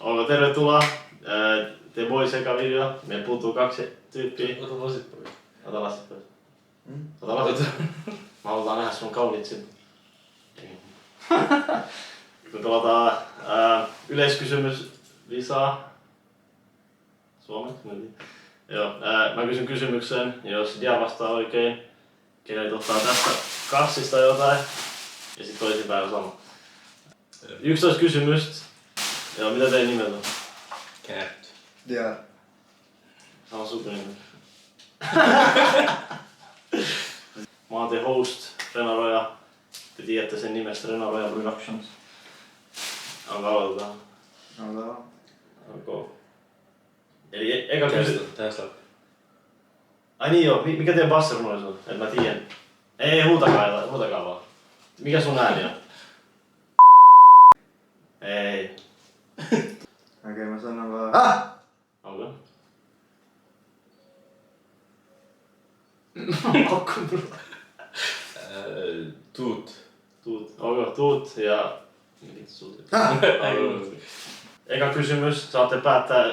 Onko tervetuloa? The Boys eka video. Meillä puuttuu 2 tyyppiä. Ota lasit pois. Ota lasit pois. Ota lasit. Mä halutaan nähdä sun kauniit silmät. Kun yleiskysymys Visaa. Suomeksi? Joo. Mä kysyn kysymyksen, jos Dia vastaa oikein. Kenet ottaa tästä kassista jotain. Ja sit toisinpäin on sama. 11 kysymystä. Joo, mitä teidän nimet on? Käärt. Dia. Sama supernimi. Mä oon te host, Renaroja. Te tiedätte sen nimestä Renaroja Productions. Onko aloitetaan? Aloitetaan. Onko? Eli eka kysymys. Tässä. Ai niin joo, mikä teidän bassirunoisuus on? Et mä tiedän. Ei, huutakaa vaan. Mikä sun ääni on? Ei. Okei, mä sanon vaan. Onko? Tuut. Onko? Tuut ja... Mitä suut? Eka kysymys. Saatte päättää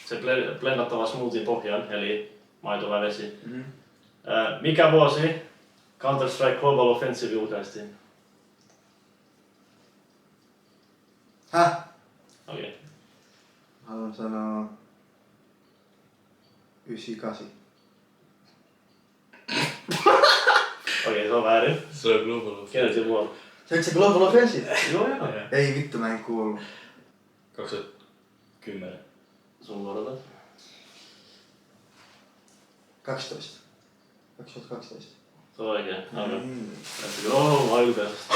se blendattava smoothie pohjan, eli maito vai vesi. Mikä vuosi Counter-Strike Global Offensive julkaistiin? Okei. Haluan sanoa 98. Okei, se on väärin. Se on Global. Kenet se vuoro? Se se Global Offensive? Joo. Ei vittu, mä en kuullut. 2010. Sun vuorota. 12. 2012. Se on oikein. Okei. Joo, vaikutelmasta.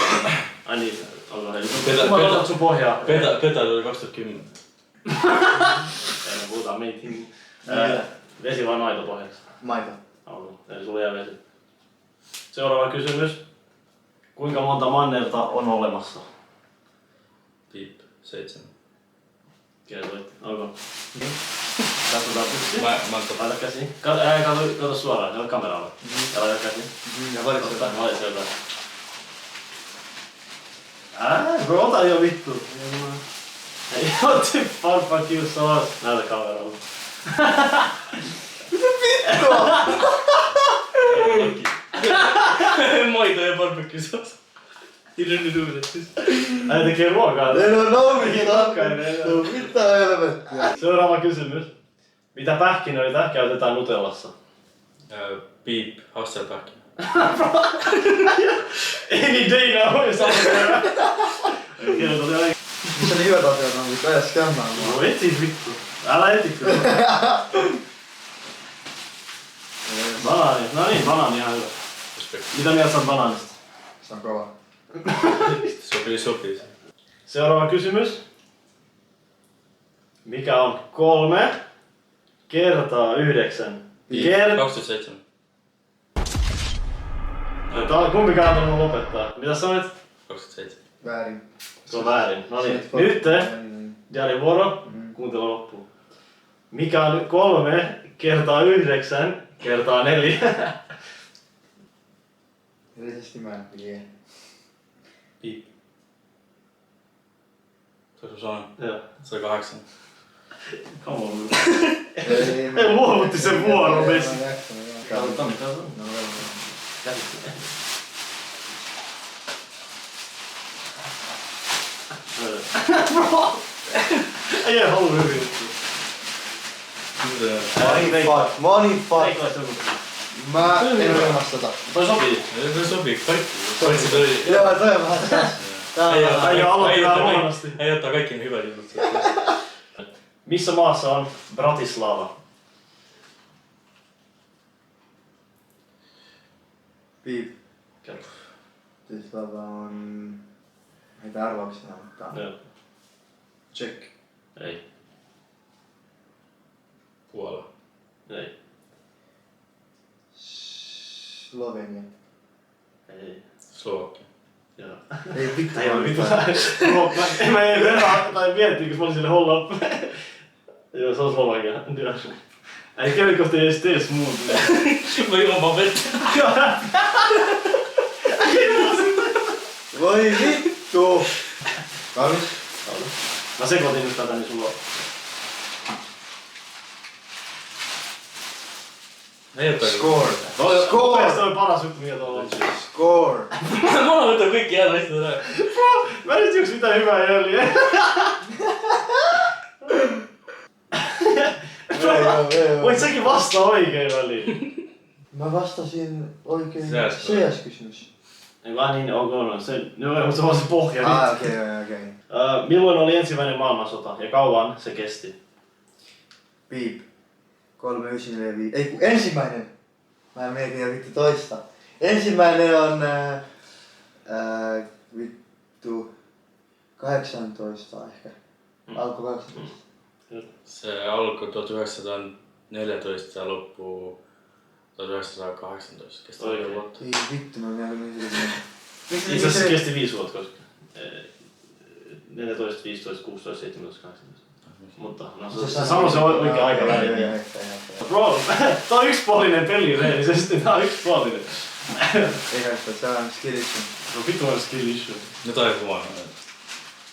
Ai niin, olkaa hei. Mä otat sun pohjaa. Peta tuli 2010. Ei me puhutaan meitin. Vesi vai maito pohjaksi? Maito. Eli sulla jää vesi. Seuraava kysymys. Kuinka monta mannerta on olemassa? Piip. 7. Kertoit. Onko? Katsotaan yksi. Mä Laita käsiin. Kato suoraan, ei ole kameralla. Ja laita käsiin. Ja valitse jotain. Valitse jotain. Bro, ota jo vittu. Ei otti barbecue sauce. Näytä kameralla. Maito ja barbecue sauce. Hidden noodles. Äiti tekee ruokaa. Ei oo noumikin takkainen. Mitä helvettiä? Seuraava kysymys. Mitä pähkinöitä käytetään Nutellassa? Piip. Hasselpähkinä. Ei niin Deina voi sanoa. Kieltä oli oikein. Missä ne hyvät asiat on, mutta ei skämmää mua. No etsit vittu. Älä eti kyllä. Banaani. No niin, banaani ihan hyvä. Mitä mieltä sä oot banaanista? Se on kova. Sopii. Seuraava kysymys. Mikä on 3 kertaa 9? 27. Kumpikaan on tullut lopettaa. Mitä sanoit? 27. Väärin. Se on väärin. No niin, nyt Jari vuoro. Kuuntele loppuun. Mikä on 3 kertaa 9 kertaa 4? Risesti mä en tiedä. Piip. Se on sun sana. Joo. Se on 8. Come on. Ei luovutti sen vuoron vesi. Katsotaan. Ei oo halua hyvin. Money fuck. Mä en ole ilmassa tota. Toi sopii. Se sopii kaikki. Paitsi toi... Joo, toi on vähän tässä. Ei aloittaa huonosti. Ei ottaa kaikki ne hyvät jutut. Missä maassa on Bratislava? Piip. Kerro. Bratislava on... Heitä arvauksena, mutta... Joo. Czech. Ei. Puola. Ei. Slovenia. Ei. Slovakia. Joo. Ei vittu. Ei oo vittu. Mä en verran tai miettii, kun mä olin sille holla. Joo, se on Slovakia. Ei kävi kohti edes tee smoothie. Mä juon vaan vettä. Voi vittu! Valmis? Mä sekoitin nyt tätä, niin sulla on. Ei oo Score. Nopeasti oli paras juttu, mikä tuolla on. Score. Mulla on nyt kaikki jäljestä näin. Mä nyt yks mitään hyvää jäljiä. Voit säkin vastaa oikein väliin. Mä vastasin oikein CS-kysymys. Ei vaan niin, ok, no se on se pohja. Okei. Milloin oli ensimmäinen maailmansota ja kauan se kesti? Piip. 3945. Ei kun ensimmäinen. Mä mietin jo vittu toista. Ensimmäinen on vittu 18 ehkä. Alkoi 18. Se alkoi 1914 ja loppuu 1918. Kestää Oikein. vuotta. Ei vittu, mä vielä mietin. Itse asiassa se kesti 5 vuotta, koska 14, 15, 16, 17, 18. Mutta no se sanoo se oikea aika väliin. Bro, tää on yksipuolinen peli reellisesti, tää on yksipuolinen. Ei haittaa, se on skill issue. No vittu on skill issue. Jotain huonoa.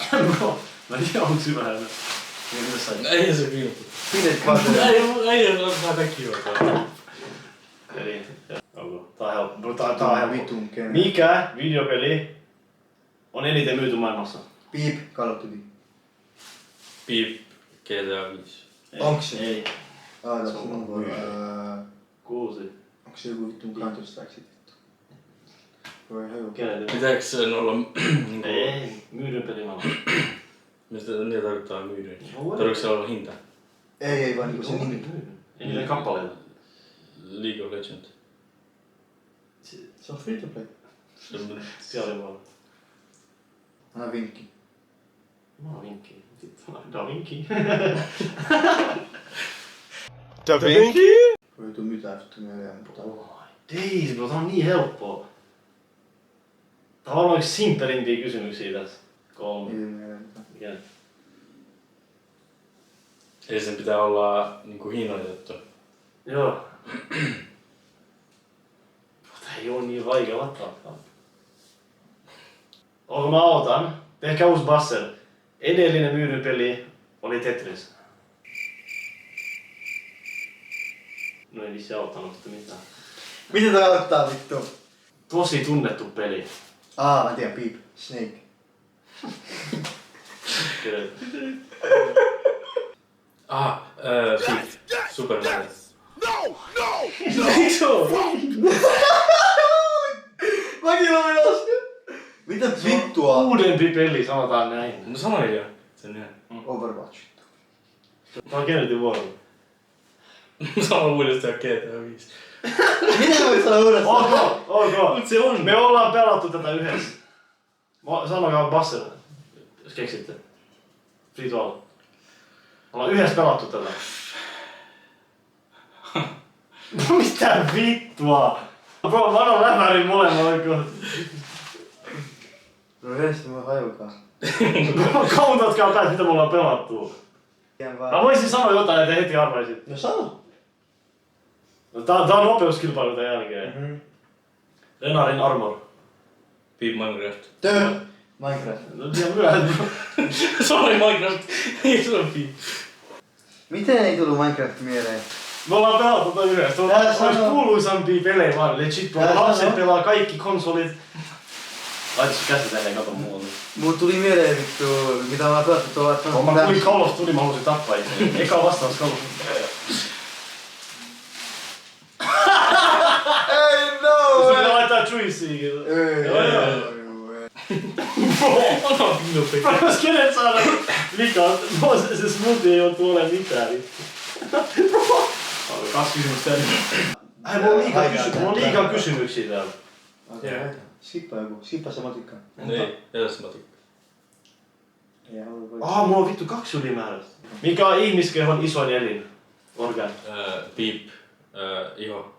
Bro, mä en tiedä onko hyvä hänen. Mitä sä? Ei se kyllä. Pidet vaan Ei ole vähän kaikki juotaa. Eli, onko? Tää on helppo. Tää on helppo. vitun kenen. Mikä videopeli on eniten myyty maailmassa? Piip, Call of Duty. Piip, GTA 5. Onks se? Ei. Tää Se on on voi. 6. Onks se joku vitun Counter Strike sit vittu? Voi haju. Kenelle? Pitääkö sen olla niinku... Ei, myydyn peli maailmassa. Mistä niitä tarkoittaa myydyn? Tarkoitko se olla hinta? Ei vaan niinku se nimi. Myydyn. Ei niitä kappaleita. League of Legends. Se on free to play. Siellä oli vaan. Anna vinkki. Mä oon vinkki. Da Vinci. Da Vinci? Voi tuu mitään vittu mieleen, mutta... Days, bro, tää on niin helppoa. Tää on varmaan yksi simpelimpiä kysymyksiä tässä. 3. Ei mieleen mitään. Mikä? Eli sen pitää olla niinku hinnoitettu. Joo. Tää ei oo niin vaikea lattaa. Onko mä autan? Tehkää uusi buzzer. Edellinen myydyn peli oli Tetris. No ei vissi auttanut sitten mitään. Mitä tää ottaa vittu? Tosi tunnettu peli. Mä tiedän, Piip. Snake. Kyllä. Super Mario. Eikö se oo? Mäkin olen menossa. Mitä vittua? Uudempi peli, sanotaan näin. No sanoin jo. Sen ihan. Overwatch. Tää on Kennetyn vuoro. Sano uudestaan GTA 5. Mitä voit sanoa uudestaan? Ok. Mut se on. Me ollaan pelattu tätä yhdessä. Sanokaa Basser, jos keksitte. Free to all. Ollaan yhdessä pelattu tätä. Mitä vittua? Bro, mä annan läpärin molemmat oikein. No yhdessä mä hajukaan. Kauntatkaa päät, mitä me ollaan pelattu. Mä voisin sanoa jotain, että heti arvaisit. No sano. No, tää on nopeuskilpailu tämän jälkeen. Renarin Armor. Piip Minecraft. Minecraft. No liian myöhään. Sorry Minecraft. Ei se on Piip. Miten ei tullut Minecraft mieleen? Me ollaan pelattu tätä yhdessä. Olis kuuluisampia pelejä vaan. Legit, bro. Lapset pelaa kaikki konsolit. Laita sun käsi tähän, kato muuta. Mut tuli mieleen vittu, mitä mä oon pelattu tuolla. Mä tulin Call of Duty, mä halusin tappaa itse. Eka vastaus Call of Duty. Ei no! Sun pitää laittaa juicea. Anna minun Bro, jos kenet saada likaa, no se smoothie ei oo tuolle mitään. Bro! 2 kysymystä. Mulla on liikaa kysymyksiä täällä. Okei. Skippaa joku. Skippaa se matikka. Ei, edes matikka. Ei halua voi. Mulla on vittu 2 ylimääräistä. Mikä on ihmiskehon isoin elin? Organ. Piip. Iho.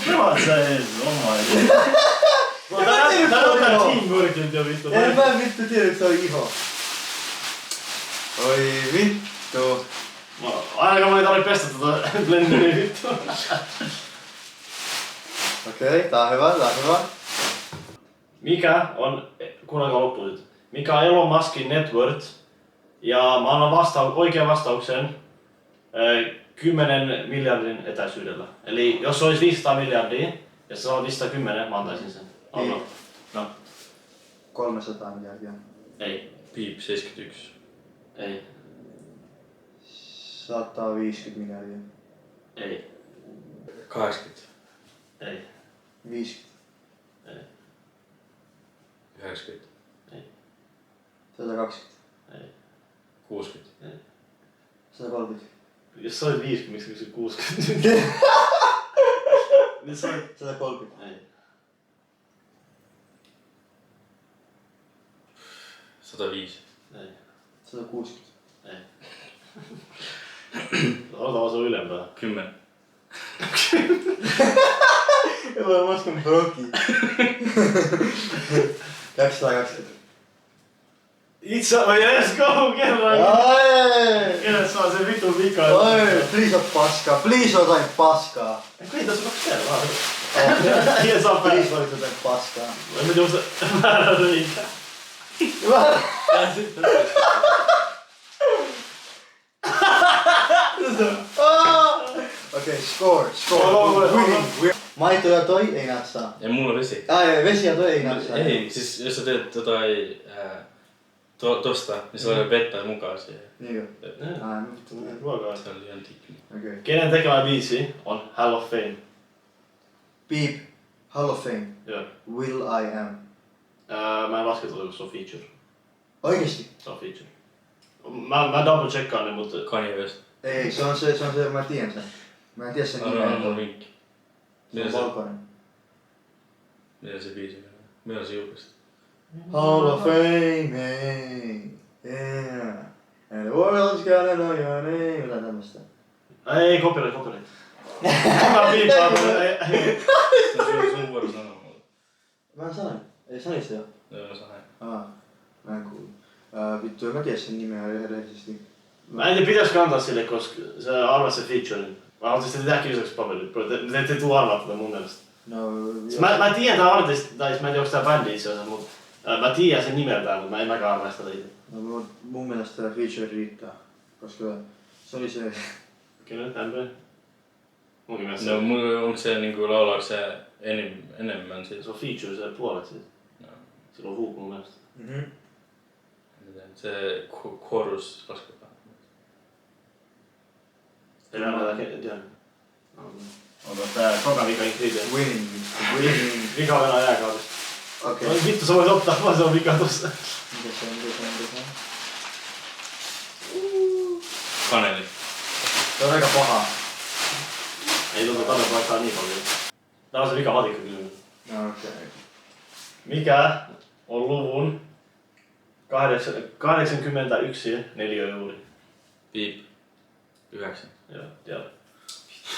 Pelaat sä ensin, oma eli. Tää näyttää teamworkilta jo vittu. En mä vittu tiedä, että se on iho. Oi vittu. Ainakaan mun ei tarvi pestä tota blenderiä vittu. Okei, tää on hyvä, tää on hyvä. Mikä on, kuunnelkaa loppuun nyt. Mikä on Elon Muskin net worth? Ja mä annan oikean vastauksen 10 miljardin etäisyydellä. Eli jos se olisi 500 miljardia ja se on 510, mä antaisin sen. Ei. No. 300 miljardia. Ei. Piip 71. Ei. 150 miljardia. Ei. 80. Ei. 50. Ei. 90. Ei. 120. Ei. 60. Ei. 130. Jos sä olit 50, miksi kysyt 60? Niin sä olit... 130. Ei. 105. Ei. 160. Ei. Ota se on ylempää. 10. Elon Musk on broki. 220. Itse, let's go, kerran! Ai! Kerran saa sen vitun vika. Oi, please ot paskaa. Please otain paskaa. Ei tässä ole 2 kertaa. Ei saa Please päästä. otit jotain paskaa. En mä tiedä, onko se väärä reikä. Ja sitten. Okei, score. Winning. Maito ja toi ei natsaa. Ja mulla on vesi. Vesi ja toi ei natsaa. Ei, siis jos sä teet jotain tosta, niin se on vettä mukaan siihen. Niinkö? Ai, vittu. Ruokaa. Se on liian tikki. Okei. Kenen tekemä biisi on Hall of Fame? Beep. Hall of Fame. Joo. Will I Am. Mä en laske tuota, kun se on feature. Oikeesti? Se on feature. Mä double checkkaan ne, mutta... Kanye West. Ei, se on se, mä tiedän sen. Mä en tiedä sen Anna nimeä. mulla vinkki. Se on valkoinen. Miten se biisi menee? Milloin se julkaistiin? Hall of Fame, hey, yeah. And the world's gonna know your name. Jotain tämmöstä. Ei, copyright. Mä viippaan, Se on sun vuoro sanoa mulle. Mä en sanoin. Ei sanoit se jo. Joo, sanoin. Mä en kuullut. Vittu, en mä tiedä sen nimeä rehellisesti. Mä en tiedä pitäisikö antaa sille, koska se arvaa se featurein. Mä haluaisin sitä tehdä kiusaksi paperit, bro. Te ette tuu arvaa tätä mun mielestä. No, Mä tiedän tää artisti, tai mä en tiedä onko tää bändi itse asiassa, mut mä tiedän sen nimeltään, mut mä en mäkään arvaa sitä itse. no mun mielestä tää feature riittää. Koska se oli se... Kyllä nyt MP. Munkin mielestä No, mulla onko se niinku laulaako se enemmän siitä? se on feature, se puolet siitä. No. Mm-hmm. Sillä on hook mun mielestä. Se chorus lasketaan. Ei mä tiedä. Ota tää koko vika ingredient. Winning. Vika on aina jääkaudessa. Okei. No vittu sä voit ottaa vaan se on vika tossa. Mikä se on? Kaneli. Se on aika paha. Ei tuntu kannata laittaa niin paljon. Tää on se vika matikka kysymys. No okei. Mikä on luvun 81 neliöjuuri? Piip. 9. Joo, tiedä.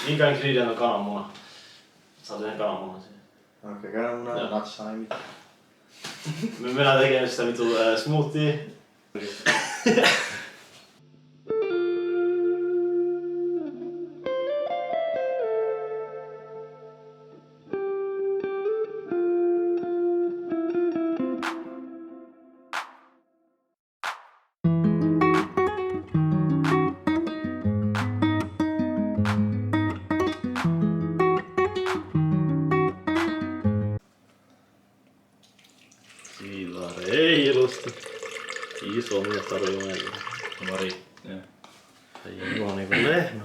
Mikä ingredient on kananmuna? Saat yhden kananmunan siihen. Okei, käydään mun Joo. natsaa, ei mitään. Me mennään tekemään sitä vitu smoothie. Siitä reilusti. Iso mies tarvii meille. Mari. Joo. Ei juo niinku lehmä.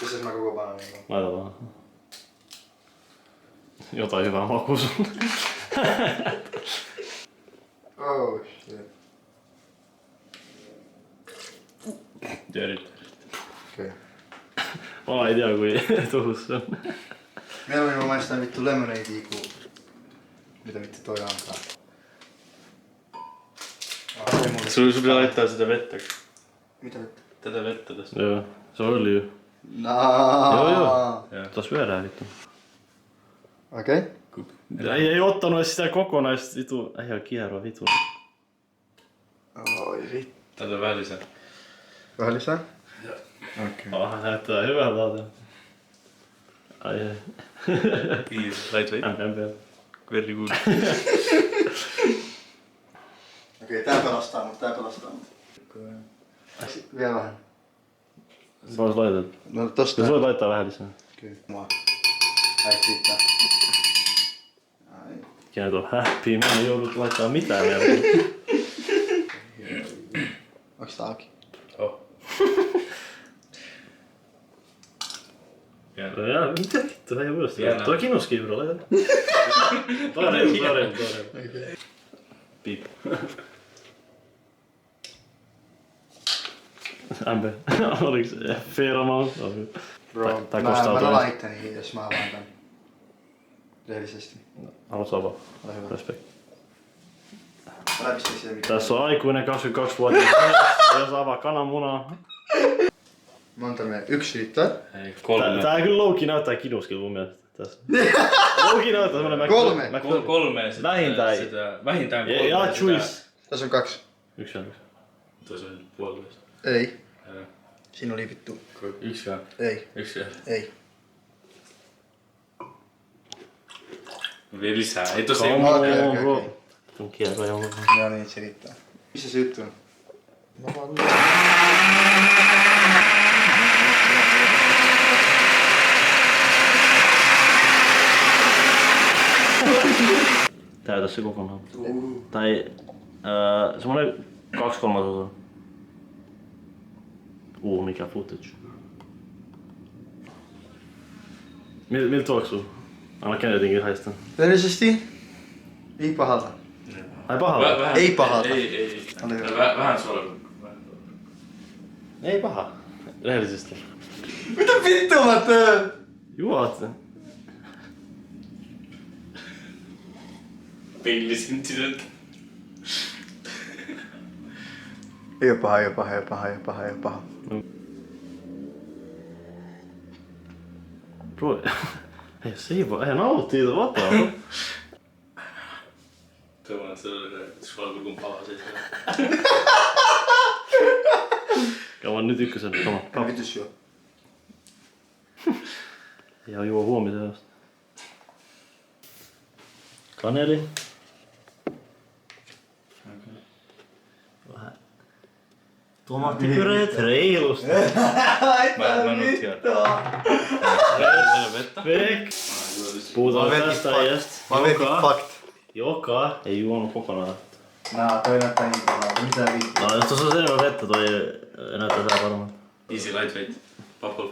Pistäis mä koko banaanin? Laita vaan. Jotain hyvää makua sun. Oh shit. Tiedit. Okei. Mä ei tiedä kuin tuhus on. Mieluummin mä maistan vittu lemonadea kuin mitä vittu toi antaa. Ei mulle. Sun pitää laittaa sitä vettä. Mitä vittu? Tätä vettä tästä. Joo, se on öljy. Joo. Joo. Tos syödään vittu. Okei. Ei ottanut edes sitä kokonaista vitu. Ei oo kierroa vitu. Oi vittu. Tätä vähän lisää. Vähän lisää? Joo. Okei. Näyttää hyvältä. Ai ai. Easy, lightweight. MPM. Very good. Okei, tää pelastaa mut. Vielä vähän. Vois laittaa. No tosta. Jos voit laittaa vähän lisää. Kyllä. Mua. Ai siitä. Ai. Kenen tuo happy, mä en joudut laittaa mitään merkkiä. Onks tää auki? Oh. Ja, mitä vittu, hän ei uudestaan. Hienoa. Tuo kinuskiivro, laita. Toi on reilu. Piip. MP. Oliks fair amount? Bro, Tai mä kostaa alan toinen. itteni, jos mä avaan tän. Rehellisesti. Haluat avaa? Ole hyvä. Respect. Älä pistä sitä mitään. Tässä on aikuinen 22-vuotias. Jos avaa kananmunaa. Monta menee? 1 riittää. Ei, 3. Tää kyllä low-key näyttää kinuskilta mun mielestä. Tässä. Low-key näyttää semmonen 3. Kolme sitä. Vähintään. Vähintään 3. Ja choice. Tässä on 2. Yksi on. Tuossa on puolesta. Ei. Siinä oli vittu. Yksi vaan. Ei. Yksi vaan. Ei. Vielä lisää. Ei tossa Come ei on, Okei. bro. Tuon kierro jonkun. No niin, se riittää. Missä se juttu on? Mä vaan Täytä se kokonaan. Tai semmonen 2/3. Mikä footage. Miltä tuoksuu? Anna Kennetinkin haistaa. Rehellisesti? Ei pahalta. Ai paha. Vähän. Ei pahalta. Ei. Ole hyvä. Vähän suoraan. Ei paha. Rehellisesti. Mitä vittua mä teen? Juot. Pillisincident. Ei oo paha. Bro. Ei siivo. Ei nauttii siitä vataa. Toivon, että se oli suolakurkun pala siis. Kauan nyt ykkösen. Kama. Vitus juo. Ja juo huomisen josta. Kaneli. Vähän. Tomaattipyreet reilusti. Mä nyt tiedän. Vettä. Vek. Puhutaan tästä ajasta. Mä vetin fakt. Joka ei juonut kokonaan. Toi näyttää niin pahalta. Mitä vittua? No jos tuossa on enemmän vettä, toi näyttää tää varmaan. Easy lightweight. Bubble.